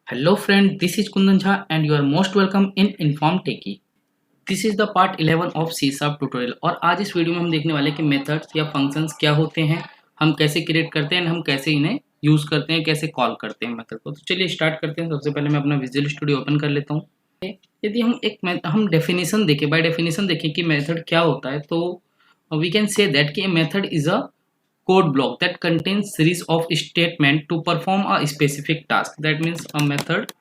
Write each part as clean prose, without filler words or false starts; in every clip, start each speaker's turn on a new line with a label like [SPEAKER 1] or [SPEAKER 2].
[SPEAKER 1] Hello friend, this is Kundan Jha and you are most welcome in Inform Techie. This is the part 11 of C Sharp tutorial और आज इस video में हम देखने वाले कि मेथड्स या फंक्शंस क्या होते हैं, हम कैसे क्रिएट करते हैं, हम कैसे इन्हें यूज़ करते हैं, कैसे कॉल करते हैं मेथड को। तो चलिए स्टार्ट करते हैं। सबसे पहले मैं अपना विजुअल स्टूडियो ओपन कर लेता हूँ। यदि हम डेफिनेशन देखें, बाय डेफिनेशन देखें कि मेथड क्या होता है, तो वी कैन से दैट कि method is a code block that contains series of statement to perform a specific task. That means a method,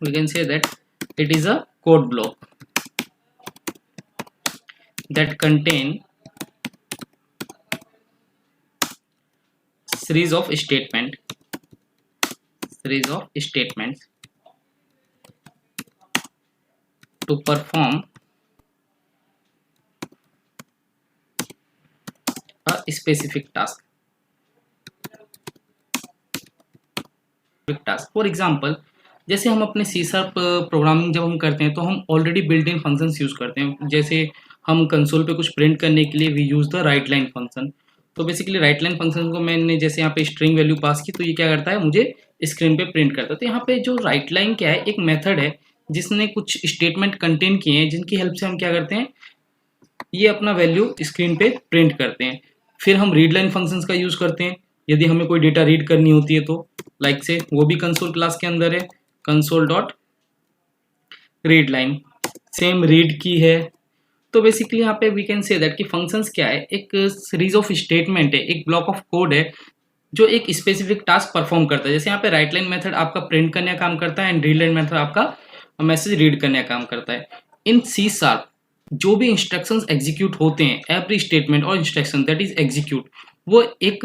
[SPEAKER 1] we can say that it is a code block that contain series of statements to perform a specific task. For example, जैसे हम अपने C sharp programming जब हम करते हैं तो हम already built in functions use करते हैं। जैसे हम कंसोल पे कुछ प्रिंट करने के लिए we use the write line function. तो बेसिकली राइट लाइन फंक्शन को मैंने जैसे यहाँ पे स्ट्रिंग वैल्यू पास की तो ये क्या करता है, मुझे स्क्रीन पे प्रिंट करता है। तो यहाँ पे जो राइट लाइन क्या है, एक मेथड है जिसने कुछ स्टेटमेंट कंटेन किए हैं, जिनकी हेल्प से हम क्या करते हैं, ये अपना वैल्यू स्क्रीन पे प्रिंट करते हैं। फिर हम रीड लाइन फंक्शंस का यूज़ करते हैं यदि हमें कोई डेटा रीड करनी होती है तो, लाइक से वो भी कंसोल क्लास के अंदर है, console dot read line, same read की है। तो बेसिकली यहाँ पे वी कैन से दैट कि फंक्शंस क्या है, एक सीरीज ऑफ स्टेटमेंट है, एक ब्लॉक ऑफ कोड है जो एक स्पेसिफिक टास्क परफॉर्म करता है। जैसे यहाँ पे राइट लाइन मेथड आपका प्रिंट करने का काम करता है एंड रीड लाइन मेथड आपका मैसेज रीड करने का काम करता है। इन सी शार्प जो भी इंस्ट्रक्शंस एग्जीक्यूट होते हैं, एवरी स्टेटमेंट और इंस्ट्रक्शन दैट इज एग्जीक्यूट, वो एक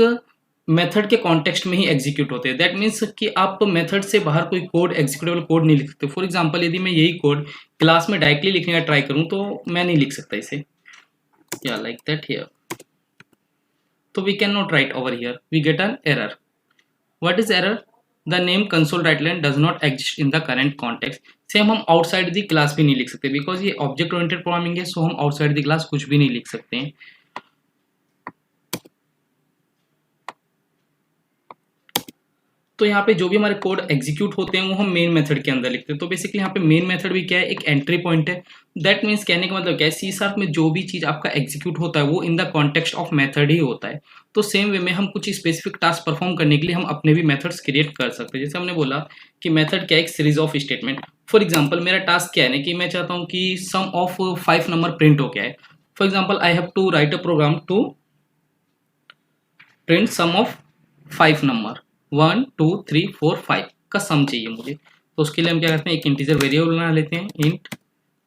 [SPEAKER 1] मेथड के कॉन्टेक्स्ट में ही एग्जीक्यूट होते हैं। दैट मीन्स कि आप मेथड से बाहर कोई कोड, एग्जीक्यूटेबल कोड नहीं लिख सकते। फॉर एग्जांपल, यदि मैं यही कोड क्लास में डायरेक्टली लिखने का ट्राई करूं तो मैं नहीं लिख सकता इसे, या लाइक दैट हियर। तो we can not write over here, we get an error. What is error? The name console write line does not exist in the current context. Same हम आउटसाइड द क्लास भी नहीं लिख सकते, because ये object oriented programming है, सो हम outside the class कुछ भी नहीं लिख सकते हैं। तो यहाँ पे जो भी हमारे कोड एग्जीक्यूट होते हैं वो हम मेन मेथड के अंदर लिखते हैं। तो बेसिकली यहाँ पे मेन मेथड भी क्या है, एक एंट्री पॉइंट है। दैट मीन्स कहने का मतलब क्या है, सी शार्प में जो भी चीज आपका एग्जीक्यूट होता है वो in the context of method ही होता है। तो सेम वे में हम कुछ स्पेसिफिक टास्क परफॉर्म करने के लिए हम अपने भी मेथड्स क्रिएट कर सकते हैं। जैसे हमने बोला कि मेथड क्या है, एक series of statement. For example, मेरा टास्क क्या है ना कि मैं चाहता हूँ कि सम ऑफ 5 नंबर प्रिंट हो क्या है। For example, I have to write a program to print sum of 5 number, 1 2 3 4 5 का सम चाहिए मुझे। तो उसके लिए हम क्या करते हैं, एक इंटीजर वेरिएबल बना लेते हैं, int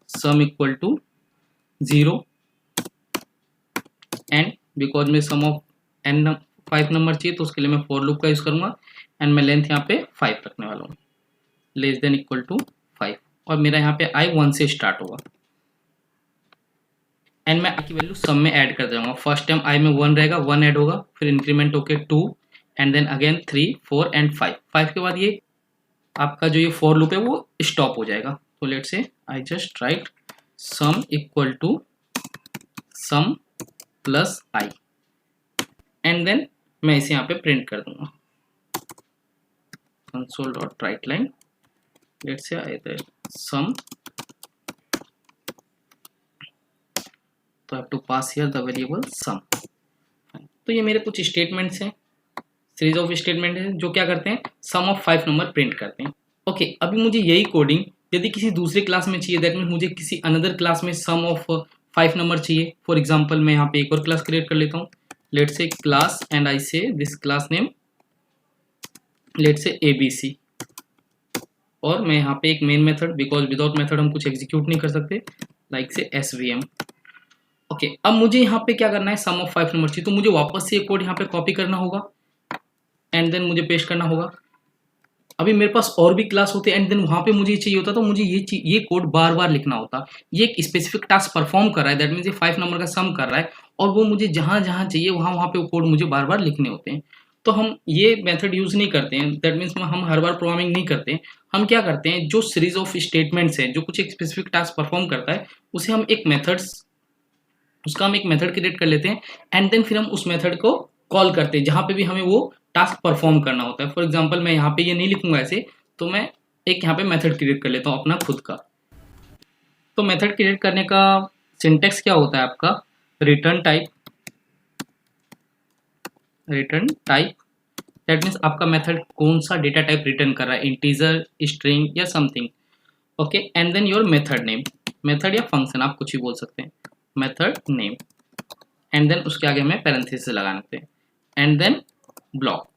[SPEAKER 1] sum equal to 0 and because में सम ऑफ एन 5 नंबर चाहिए तो उसके लिए मैं फॉर लूप का यूज करूंगा एंड मैं लेंथ यहाँ पे 5 रखने वाला हूँ, लेस देन इक्वल टू 5। और मेरा यहाँ पे आई 1 से स्टार्ट होगा एंड मैं आई की वैल्यू सम में ऐड कर दूंगा। फर्स्ट टाइम आई में 1 रहेगा, 1 ऐड होगा, फिर इंक्रीमेंट होके 2 एंड देन अगेन 3 4 एंड 5। 5 के बाद ये आपका जो ये फॉर लूप है वो स्टॉप हो जाएगा। तो let's say I just write sum equal to sum plus I and then मैं इसे यहाँ पे प्रिंट कर दूंगा, console dot write line, let's say I sum, तो have to pass here the variable sum. तो ये मेरे कुछ स्टेटमेंट्स हैं, सीरीज ऑफ स्टेटमेंट है जो क्या करते हैं, सम ऑफ 5 नंबर प्रिंट करते हैं। ओके, अभी मुझे यही कोडिंग यदि किसी दूसरे क्लास में चाहिए, दैट मीन मुझे किसी अनदर क्लास में सम ऑफ 5 नंबर चाहिए। फॉर एग्जांपल, मैं यहाँ पे एक और क्लास क्रिएट कर लेता हूँ, let's say class and I से this class name let's say ABC, और मैं यहाँ पे एक main method, because without method हम कुछ एग्जीक्यूट नहीं कर सकते, लाइक से SVM। ओके, अब मुझे यहाँ पे क्या करना है, सम ऑफ 5 नंबर चाहिए, तो मुझे वापस से ये कोड यहाँ पे कॉपी करना होगा एंड देन मुझे पेस्ट करना होगा। अभी मेरे पास और भी क्लास होते एंड देन वहां पे मुझे चाहिए होता तो मुझे ये कोड बार बार लिखना होता। ये एक स्पेसिफिक टास्क परफॉर्म कर रहा है, दैट मीन्स ये 5 नंबर का सम कर रहा है और वो मुझे जहां जहां चाहिए वहां वहां पे वो कोड मुझे बार बार लिखने होते हैं। तो हम ये मेथड यूज नहीं करते हैं, दैट मीन्स हम हर बार प्रोग्रामिंग नहीं करते। हम क्या करते हैं, जो सीरीज ऑफ स्टेटमेंट्स है जो कुछ एक स्पेसिफिक टास्क परफॉर्म करता है उसे हम एक मेथड्स, उसका हम एक मेथड क्रिएट कर लेते हैं एंड देन फिर हम उस मेथड को कॉल करते हैं जहां पे भी हमें वो टास्क परफॉर्म करना होता है। फॉर एग्जांपल मैं यहाँ पे ये नहीं लिखूंगा ऐसे, तो मैं एक यहाँ पे मेथड क्रिएट कर लेता हूँ अपना खुद का। तो मेथड क्रिएट करने का सिंटेक्स क्या होता है आपका, रिटर्न टाइप दैट मीन्स आपका मेथड कौन सा डेटा टाइप रिटर्न कर रहा है, इंटीजर, स्ट्रिंग या something. Okay, and then your method name, method या फंक्शन आप कुछ भी बोल सकते हैं, मेथड नेम, एंड देन उसके आगे हमें पैरेंथेसिस लगाना होते हैं, एंड देन ब्लॉक।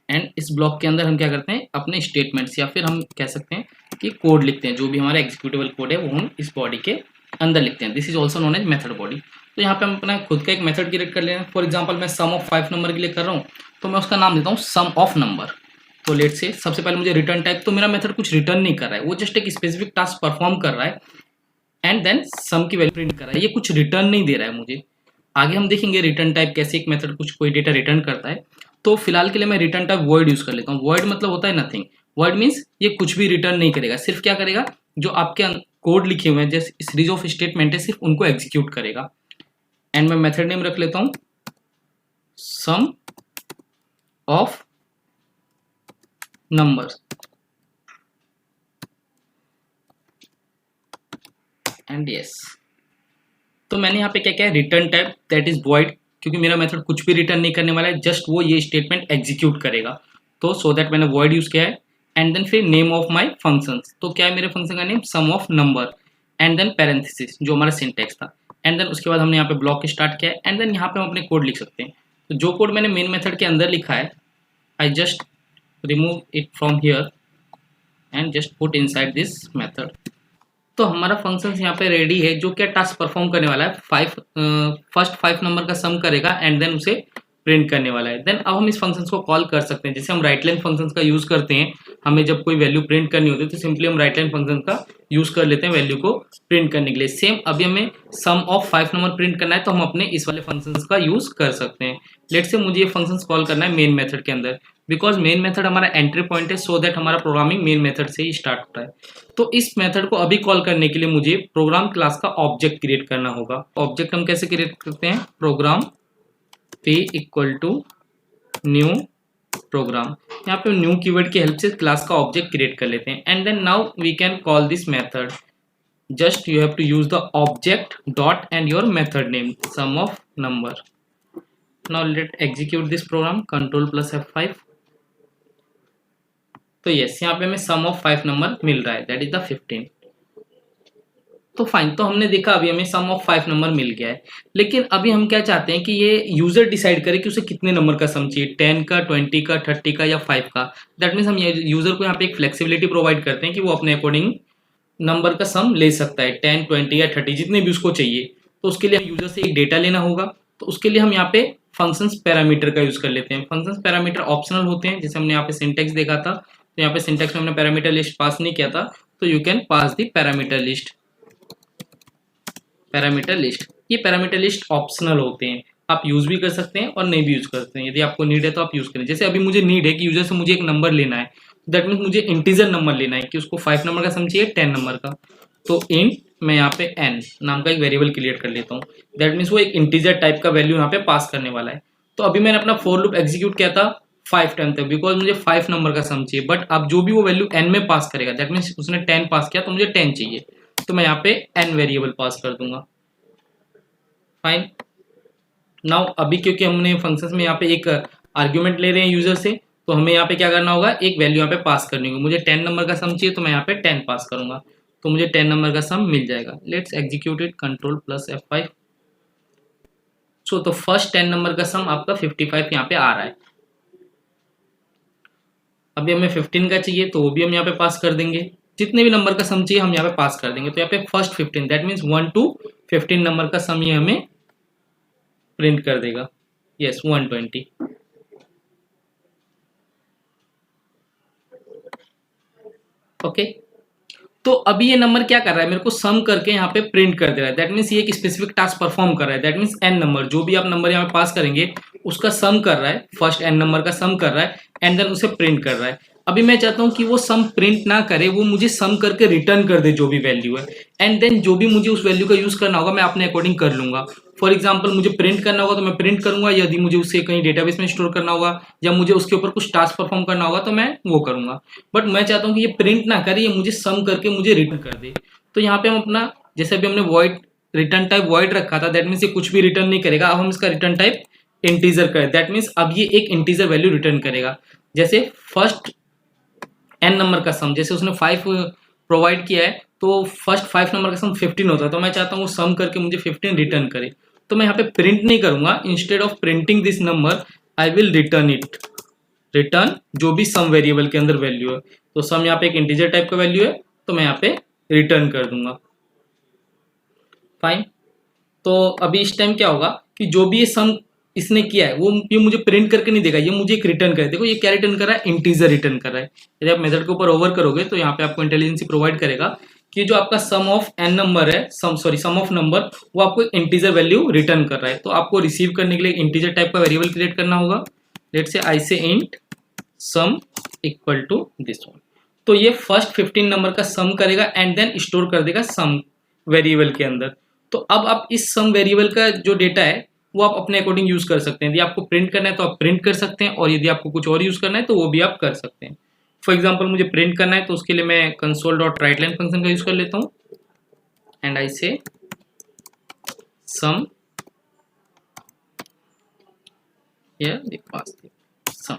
[SPEAKER 1] एंड इस ब्लॉक के अंदर हम क्या करते हैं, अपने स्टेटमेंट्स या फिर हम कह सकते हैं कि कोड लिखते हैं, जो भी हमारा एग्जीक्यूटेबल कोड है वो हम इस बॉडी के अंदर लिखते हैं। This is also known as method body. तो यहाँ पे हम अपना खुद का एक मेथड क्रिएट कर लेना। फॉर एग्जाम्पल मैं सम ऑफ 5 नंबर के लिए कर रहा हूँ, तो मैं उसका नाम देता हूँ सम ऑफ नंबर। तो लेट से सबसे पहले मुझे रिटर्न टाइप, तो मेरा मेथड कुछ रिटर्न नहीं कर रहा है, वो जस्ट एक स्पेसिफिक टास्क परफॉर्म कर रहा है, एंड देन सम की वैल्यू प्रिंट कर रहा है, ये कुछ रिटर्न नहीं दे रहा है मुझे। आगे हम देखेंगे रिटर्न टाइप कैसे एक मेथड कुछ कोई डेटा रिटर्न करता है। तो फिलहाल के लिए मैं रिटर्न टाइप वॉइड यूज कर लेता हूँ। वॉइड मतलब होता है नथिंग, वॉइड मीन्स ये कुछ भी रिटर्न नहीं करेगा, सिर्फ क्या करेगा, जो आपके कोड लिखे हुए हैं जैसे सीरीज ऑफ स्टेटमेंट है, सिर्फ उनको एग्जीक्यूट करेगा। एंड मैं मेथड नेम रख लेता हूँ सम ऑफ नंबर्स, एंड यस। तो मैंने यहाँ पे क्या क्या return type that is void, क्योंकि मेरा मेथड कुछ भी रिटर्न नहीं करने वाला है, जस्ट वो ये स्टेटमेंट एग्जीक्यूट करेगा। तो सो दैट मैंने वॉइड यूज किया है। एंड देन फिर नेम ऑफ माय फंक्शंस, तो क्या है मेरे फंक्शन का name, sum of number, and then parenthesis जो हमारा सिंटेक्स था, एंड देन उसके बाद हमने यहाँ पे ब्लॉक स्टार्ट किया है। एंड देन यहाँ पे हम अपने कोड लिख सकते हैं। तो जो कोड मैंने मेन मेथड के अंदर लिखा है, I just remove it from here and just put inside this method. तो हमारा फंक्शन यहाँ पे रेडी है, जो क्या टास्क परफॉर्म करने वाला है, फर्स्ट 5 नंबर का सम करेगा एंड देन उसे प्रिंट करने वाला है। देन अब हम इस फंक्शन को कॉल कर सकते हैं, जैसे हम राइट लाइन फंक्शन का यूज करते हैं, हमें जब कोई वैल्यू प्रिंट करनी होती है तो सिंपली हम राइट लाइन फंक्शन का यूज कर लेते हैं वैल्यू को प्रिंट करने के लिए। सेम अभी हमें सम ऑफ 5 नंबर प्रिंट करना है, तो हम अपने इस वाले फंक्शन का यूज कर सकते हैं। लेट से मुझे ये फंक्शन कॉल करना है मेन मेथड के अंदर, बिकॉज मेन मेथड हमारा एंट्री पॉइंट है, सो दैट हमारा प्रोग्रामिंग मेन मेथड से ही स्टार्ट होता है। तो इस मेथड को अभी कॉल करने के लिए मुझे प्रोग्राम क्लास का ऑब्जेक्ट क्रिएट करना होगा। ऑब्जेक्ट हम कैसे क्रिएट करते हैं, program p equal to new program. यहाँ पे न्यू कीवर्ड की हेल्प से क्लास का ऑब्जेक्ट क्रिएट कर लेते हैं। And then now we can call this method, just you have to use the object dot and your method name sum of number. Now let execute this program, control plus F5। तो yes, यहाँ पे हमें सम of 5 number मिल रहा है, that is the 15। तो fine, तो हमने देखा अभी हमें सम ऑफ 5 नंबर मिल गया है। लेकिन अभी हम क्या चाहते हैं कि ये यूजर डिसाइड करे कि उसे कितने नंबर का सम चाहिए, 10 का, 20 का, 30 का या 5 का। दैट मीन्स हम यूजर को यहाँ पे एक फ्लेक्सिबिलिटी प्रोवाइड करते हैं कि वो अपने अकॉर्डिंग नंबर का सम ले सकता है, 10, 20 या 30 जितने भी उसको चाहिए। तो उसके लिए यूजर से एक डेटा लेना होगा, तो उसके लिए हम यहाँ पे फंक्शंस पैरामीटर का यूज कर लेते हैं। फंक्शंस पैरामीटर ऑप्शनल होते हैं, जैसे हमने यहाँ पे सिंटेक्स देखा था, तो यहाँ पे सिंटेक्स में हमने पैरामीटर लिस्ट पास नहीं किया था, तो you can pass the parameter list. ये पैरामीटर लिस्ट ऑप्शनल होते हैं, आप यूज भी कर सकते हैं और नहीं भी यूज कर सकते हैं। यदि आपको नीड है तो आप यूज करें। जैसे अभी मुझे नीड है कि यूजर से मुझे एक नंबर लेना है, दैट मीन्स मुझे इंटीजर नंबर लेना है कि उसको 5 नंबर का सम चाहिए 10 नंबर का। तो इंट मैं यहाँ पे n नाम का एक वेरिएबल क्रिएट कर लेता हूँ, दैट मीन्स वो एक इंटीजर टाइप का वैल्यू यहाँ पे पास करने वाला है। तो अभी मैंने अपना फॉर लूप एग्जीक्यूट किया था 5 टाइम तक, बिकॉज मुझे 5 नंबर का सम चाहिए। बट अब जो भी वो वैल्यू n में पास करेगा, दैट मीन्स उसने 10 पास किया तो मुझे 10 चाहिए, तो मैं यहाँ पे n वेरिएबल पास कर दूंगा। फाइन, नाउ अभी क्योंकि हमने फंक्शंस में यहाँ पे एक आर्ग्यूमेंट ले रहे हैं यूजर से, तो हमें यहाँ पे क्या करना होगा, एक वैल्यू यहाँ पे पास करनी होगी। मुझे 10 नंबर का सम चाहिए, तो मैं यहाँ पे 10 पास करूंगा, तो मुझे 10 नंबर का सम मिल जाएगा। Let's execute it, control plus F5। सो तो फर्स्ट 10 नंबर का सम आपका 55 यहाँ पे आ रहा है। अभी हमें 15 का चाहिए, तो वो भी हम यहाँ पे पास कर देंगे। जितने भी नंबर का सम चाहिए हम यहाँ पे पास कर देंगे। तो यहाँ पे first 15, that means 1 to 15 number का सम ये हमें प्रिंट कर देगा। यस, 120। ओके, तो अभी ये नंबर क्या कर रहा है, मेरे को सम करके यहाँ पे प्रिंट कर दे रहा है। दैट मीन्स ये एक स्पेसिफिक टास्क परफॉर्म कर रहा है। दैट मीन्स n नंबर, जो भी आप नंबर यहाँ पे पास करेंगे उसका सम कर रहा है, फर्स्ट n नंबर का सम कर रहा है एंड देन उसे प्रिंट कर रहा है। अभी मैं चाहता हूँ कि वो सम प्रिंट ना करे, वो मुझे सम करके रिटर्न कर दे जो भी वैल्यू है, एंड देन जो भी मुझे उस वैल्यू का यूज करना होगा मैं अपने अकॉर्डिंग कर लूंगा। फॉर एग्जाम्पल मुझे प्रिंट करना होगा तो मैं प्रिंट करूंगा, यदि मुझे उसे कहीं डेटाबेस में स्टोर करना होगा या मुझे उसके ऊपर कुछ टास्क परफॉर्म करना होगा तो मैं वो करूंगा। बट मैं चाहता हूँ कि ये प्रिंट ना करे, ये मुझे सम करके मुझे रिटर्न कर दे। तो यहाँ पे हम अपना, जैसे अभी हमने वॉइड रिटर्न टाइप वॉइड रखा था, दैट मीन्स ये कुछ भी रिटर्न नहीं करेगा। अब हम इसका रिटर्न टाइप इंटीजर करें, दैट मीन्स अब ये एक इंटीजर वैल्यू रिटर्न करेगा। जैसे फर्स्ट n नंबर का सम, जैसे उसने 5 प्रोवाइड किया है तो फर्स्ट 5 नंबर का सम 15 होता है, तो मैं चाहता हूँ सम करके मुझे 15 रिटर्न करे। तो मैं यहाँ पे प्रिंट नहीं करूंगा, instead of printing this number I will return it, return जो भी सम वेरिएबल के अंदर वैल्यू है। तो सम यहाँ पे एक इंटीजर टाइप का वैल्यू है तो मैं यहाँ पे रिटर्न कर दूंगा। फाइन। तो अभी इस टाइम क्या होगा कि जो भी ये सम इसने किया है वो ये मुझे प्रिंट करके नहीं देगा, ये मुझे एक रिटर्न करे। देखो ये क्या रिटर्न कर रहा है, इंटीजर रिटर्न कर रहा है। यदि आप मेथड के ऊपर ओवर करोगे तो यहाँ पे आपको इंटेलिजेंसी प्रोवाइड करेगा कि जो आपका सम ऑफ n नंबर है, सम ऑफ नंबर, वो आपको एक इंटीजर वैल्यू रिटर्न कर रहा है। तो आपको रिसीव करने के लिए इंटीजर टाइप का वेरिएबल क्रिएट करना होगा। Let's say I say int sum equal to this one. तो ये फर्स्ट 15 नंबर का सम करेगा एंड देन स्टोर कर देगा सम वेरिएबल के अंदर। तो अब आप इस सम वेरिएबल का जो डेटा है वो आप अपने अकॉर्डिंग यूज कर सकते हैं। यदि आपको प्रिंट करना है तो आप प्रिंट कर सकते हैं, और यदि आपको कुछ और यूज करना है तो वो भी आप कर सकते हैं। फॉर एग्जाम्पल मुझे प्रिंट करना है तो उसके लिए मैं console dot write line function का यूज कर लेता हूँ एंड आई से सम सम।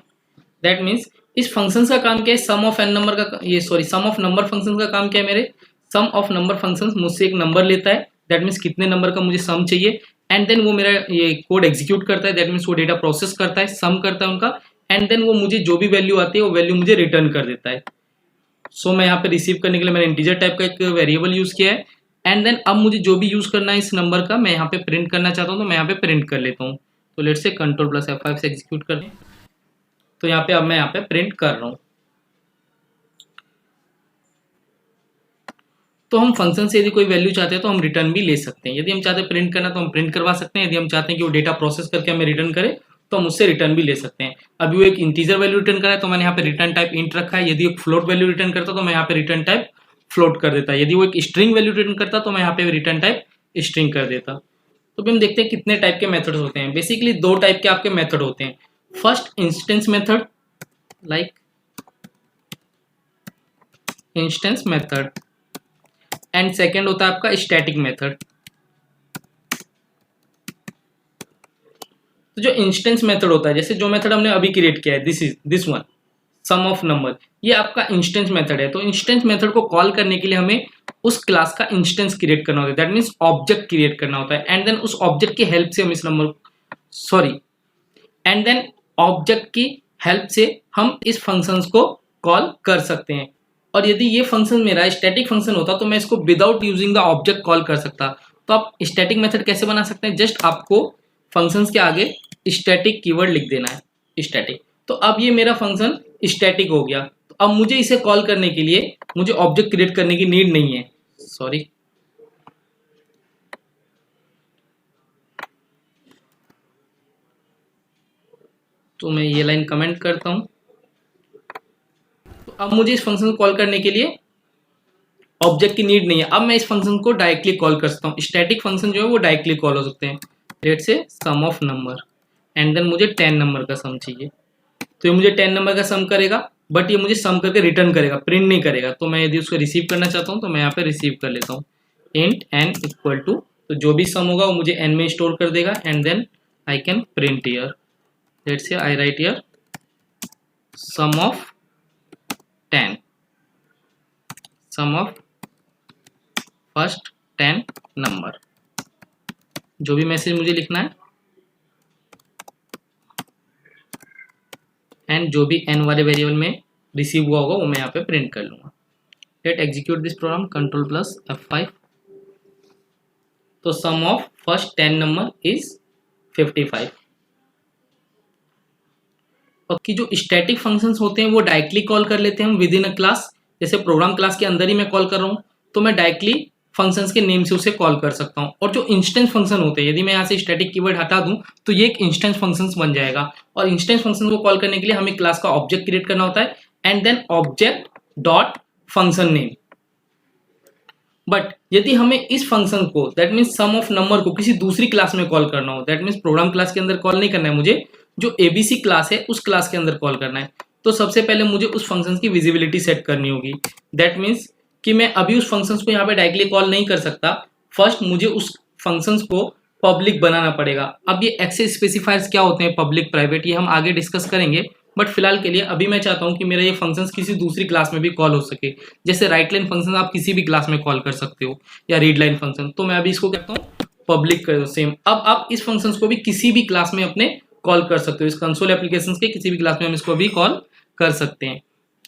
[SPEAKER 1] दैट मीन्स इस फंक्शन का काम क्या है, सम ऑफ एन नंबर का, ये sorry sum of number function का काम क्या है मेरे, सम ऑफ नंबर फंक्शन मुझसे एक नंबर लेता है, दैट मीन्स कितने नंबर का मुझे सम चाहिए, एंड देन वो मेरा ये कोड एग्जीक्यूट करता है, दैट मीन्स वो डेटा प्रोसेस करता है, सम करता है उनका, एंड देन वो मुझे जो भी वैल्यू आती है वो वैल्यू मुझे रिटर्न कर देता है। सो मैं यहाँ पे रिसीव करने के लिए मैंने इंटीजर टाइप का एक वेरिएबल यूज किया है, एंड देन अब मुझे जो भी यूज करना है इस नंबर का, मैं यहाँ पे प्रिंट करना चाहता हूँ तो मैं यहाँ पे प्रिंट कर लेता हूँ। तो लेट्स से कंट्रोल प्लस F5 से एग्जीक्यूट कर लें। तो यहाँ पे अब मैं यहाँ पे प्रिंट कर रहा हूँ। तो हम फंक्शन से यदि कोई वैल्यू चाहते हैं तो हम रिटर्न भी ले सकते हैं। यदि हम चाहते हैं प्रिंट करना तो हम प्रिंट करवा सकते हैं, यदि हम चाहते हैं कि वो डेटा प्रोसेस करके हमें रिटर्न करे तो हम उससे रिटर्न भी ले सकते हैं। अभी वो एक इंटीजर वैल्यू रिटर्न करा है तो मैंने यहाँ पे रिटर्न टाइप इंट रखा है। यदि एक फ्लोट वैल्यू रिटर्न करता तो मैं यहाँ पे रिटर्न टाइप फ्लोट कर देता। यदि वो एक स्ट्रिंग वैल्यू रिटर्न करता तो मैं यहाँ पे रिटर्न टाइप स्ट्रिंग कर देता। तो भी हम देखते हैं कितने टाइप के मेथड्स होते हैं। बेसिकली दो टाइप के आपके मेथड होते हैं। First instance method, like instance method, and second होता है आपका स्टैटिक मेथड। तो जो इंस्टेंस मेथड होता है, जैसे जो मेथड हमने अभी क्रिएट किया है, this one sum of number, ये आपका इंस्टेंस मेथड है। तो इंस्टेंस मेथड को कॉल करने के लिए हमें उस क्लास का इंस्टेंस क्रिएट करना होता है, दैट मीन्स ऑब्जेक्ट क्रिएट करना होता है, एंड देन उस ऑब्जेक्ट की हेल्प से हम इस नंबर एंड देन ऑब्जेक्ट की हेल्प से हम इस फंक्शंस को कॉल कर सकते हैं। और यदि ये फंक्शन मेरा स्टैटिक फंक्शन होता तो मैं इसको without using the object call कर सकता। तो आप स्टैटिक मेथड कैसे बना सकते हैं, जस्ट आपको फंक्शंस के आगे स्टैटिक कीवर्ड लिख देना है, स्टैटिक। तो अब ये मेरा फंक्शन स्टैटिक हो गया। तो अब मुझे इसे कॉल करने के लिए मुझे ऑब्जेक्ट क्रिएट करने की नीड नहीं है, सॉरी। तो मैं ये लाइन कमेंट करता हूं। तो अब मुझे इस फंक्शन को कॉल करने के लिए ऑब्जेक्ट की नीड नहीं है। अब मैं इस फंक्शन को डायरेक्टली कॉल कर सकता हूँ। स्टैटिक फंक्शन जो है वो डायरेक्टली कॉल हो सकते हैं। Let's say sum of number, and then मुझे 10 नंबर का सम चाहिए। तो ये मुझे 10 नंबर का सम करेगा, बट ये मुझे सम करके रिटर्न करेगा, प्रिंट नहीं करेगा। तो मैं यदि उसको रिसीव करना चाहता हूँ तो मैं यहाँ पे रिसीव कर लेता हूँ इंट n इक्वल टू, तो जो भी सम होगा वो मुझे n में स्टोर कर देगा, and then I can print here. Let's say I write here sum of 10, sum of first 10 number, जो भी मैसेज मुझे लिखना है, एंड जो भी n वाले वेरिएबल में रिसीव हुआ होगा वो मैं यहाँ पे प्रिंट कर लूंगा। Let execute this program, control plus F5। तो sum of first 10 number is 55। और कि जो स्टैटिक फंक्शंस होते हैं वो डायरेक्टली कॉल कर लेते हैं हम विद इन अ क्लास। जैसे प्रोग्राम क्लास के अंदर ही मैं कॉल कर रहा हूँ तो मैं डायरेक्टली फंक्शंस के नेम से उसे कॉल कर सकता हूँ। और जो इंस्टेंस फंक्शन होते हैं, यदि मैं यहाँ से स्टैटिक कीवर्ड हटा दूं तो ये एक इंस्टेंस फंक्शन बन जाएगा। और इंस्टेंस फंक्शन को कॉल करने के लिए हमें क्लास का ऑब्जेक्ट क्रिएट करना होता है, and then object dot function name. But यदि हमें इस फंक्शन को that means sum of number को किसी दूसरी क्लास में कॉल करना हो, दैट मीन्स प्रोग्राम क्लास के अंदर कॉल नहीं करना है मुझे, जो एबीसी क्लास है उस क्लास के अंदर कॉल करना है, तो सबसे पहले मुझे उस फंक्शन की विजिबिलिटी सेट करनी होगी। दैट मीन्स कि मैं अभी उस फंक्शन को यहाँ पे डायरेक्टली कॉल नहीं कर सकता, फर्स्ट मुझे उस फंक्शन को पब्लिक बनाना पड़ेगा। अब ये एक्सेस स्पेसिफायर्स क्या होते हैं, पब्लिक प्राइवेट, ये हम आगे डिस्कस करेंगे, बट फिलहाल के लिए अभी मैं चाहता हूँ कि मेरा ये फंक्शंस किसी दूसरी क्लास में भी कॉल हो सके। जैसे राइट लाइन फंक्शन आप किसी भी क्लास में कॉल कर सकते हो, या रीड लाइन फंक्शन, तो मैं अभी इसको कहता हूँ पब्लिक कर दो सेम। अब आप इस फंक्शंस को भी किसी भी क्लास में अपने कॉल कर सकते हो, इस कंसोल एप्लीकेशंस के किसी भी क्लास में हम इसको भी कॉल कर सकते हैं।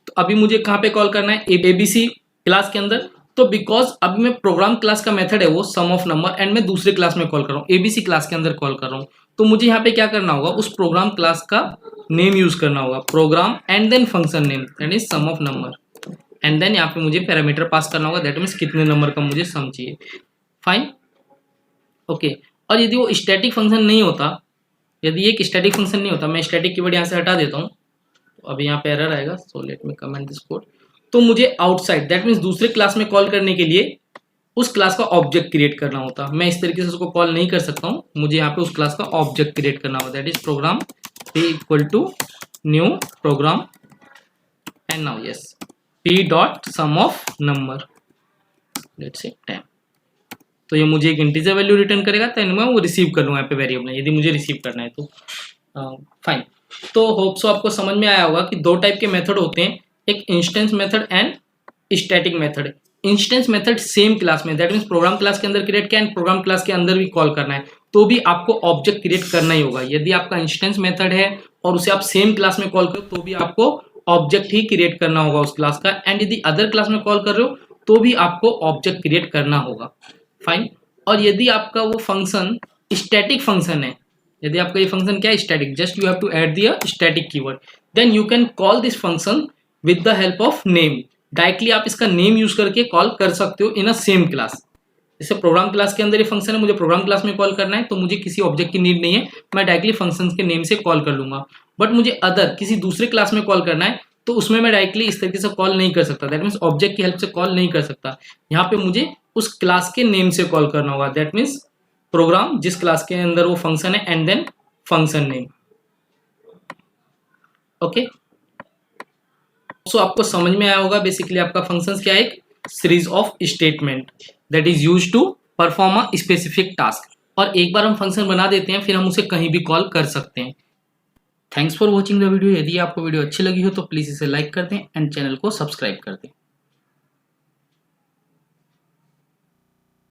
[SPEAKER 1] तो अभी मुझे कहाँ पे कॉल करना है, एबीसी क्लास के अंदर। तो बिकॉज अभी मैं प्रोग्राम क्लास का मेथड है वो सम ऑफ नंबर, एंड मैं दूसरे क्लास में कॉल कर रहा हूँ, एबीसी क्लास के अंदर कॉल कर रहा हूँ, तो मुझे यहाँ पे क्या करना होगा, उस प्रोग्राम क्लास का नेम यूज करना होगा, program and then function name that is sum of number, and then यहाँ पे मुझे पैरामीटर पास करना होगा, दैट मीन्स कितने नंबर का मुझे सम चाहिए। Fine, okay. और यदि वो स्टैटिक फंक्शन नहीं होता, यदि एक स्टैटिक फंक्शन नहीं होता, मैं स्टैटिक कीवर्ड यहाँ से हटा देता हूँ, तो अभी यहाँ पे एरर आएगा, so let me comment this code. तो मुझे आउटसाइड दैट मीन्स दूसरे क्लास में कॉल करने के लिए उस क्लास का ऑब्जेक्ट क्रिएट करना होता। मैं इस तरीके से उसको कॉल नहीं कर सकता हूँ, मुझे यहाँ पे उस क्लास का ऑब्जेक्ट क्रिएट करना होगा, that is program p equal to new program, and now yes p dot sum of number, let's say 10। तो ये मुझे एक इंटीजर वैल्यू रिटर्न करेगा, तो मैं वो रिसीव कर लूँगा यहाँ पे वेरिएबल, यदि मुझे रिसीव करना है तो। फाइन, तो होप सो आपको समझ में आया होगा कि दो टाइप के मेथड होते हैं, एक instance method and static method. Instance method same class में, दैट मीन्स प्रोग्राम क्लास के अंदर क्रिएट किया एंड प्रोग्राम क्लास के अंदर भी कॉल करना है, तो भी आपको ऑब्जेक्ट क्रिएट करना ही होगा। यदि आपका इंस्टेंस मेथड है और उसे आप सेम क्लास में कॉल करो, तो भी आपको ऑब्जेक्ट ही क्रिएट करना होगा उस क्लास का, एंड यदि अदर क्लास में कॉल कर रहे हो तो भी आपको ऑब्जेक्ट क्रिएट करना होगा। फाइन, और यदि आपका वो फंक्शन स्टैटिक फंक्शन है, यदि आपका ये फंक्शन क्या है, static, just you have to add the static keyword, then you can call this function with the help of name. Directly आप इसका नेम यूज करके कॉल कर सकते हो इन अ सेम क्लास। जैसे प्रोग्राम क्लास के अंदर ये फंक्शन है, मुझे प्रोग्राम क्लास में कॉल करना है, तो मुझे किसी ऑब्जेक्ट की नीड नहीं है, मैं डायरेक्टली फंक्शन के नेम से कॉल कर लूंगा। बट मुझे अदर किसी दूसरे क्लास में कॉल करना है, तो उसमें मैं डायरेक्टली इस तरीके से कॉल नहीं कर सकता, दैट मीन्स ऑब्जेक्ट की हेल्प से कॉल नहीं कर सकता। यहाँ पे मुझे उस क्लास के नेम से कॉल करना होगा, दैट मीन्स प्रोग्राम जिस क्लास के अंदर वो फंक्शन है, and then function name. Okay, so आपको समझ में आया होगा बेसिकली आपका फंक्शंस क्या है, एक series of statement that is used to perform a specific task. और एक बार हम फंक्शन बना देते हैं, फिर हम उसे कहीं भी कॉल कर सकते हैं। Thanks for watching the video. यदि आपको वीडियो अच्छी लगी हो तो प्लीज इसे लाइक कर दें एंड चैनल को सब्सक्राइब कर दें।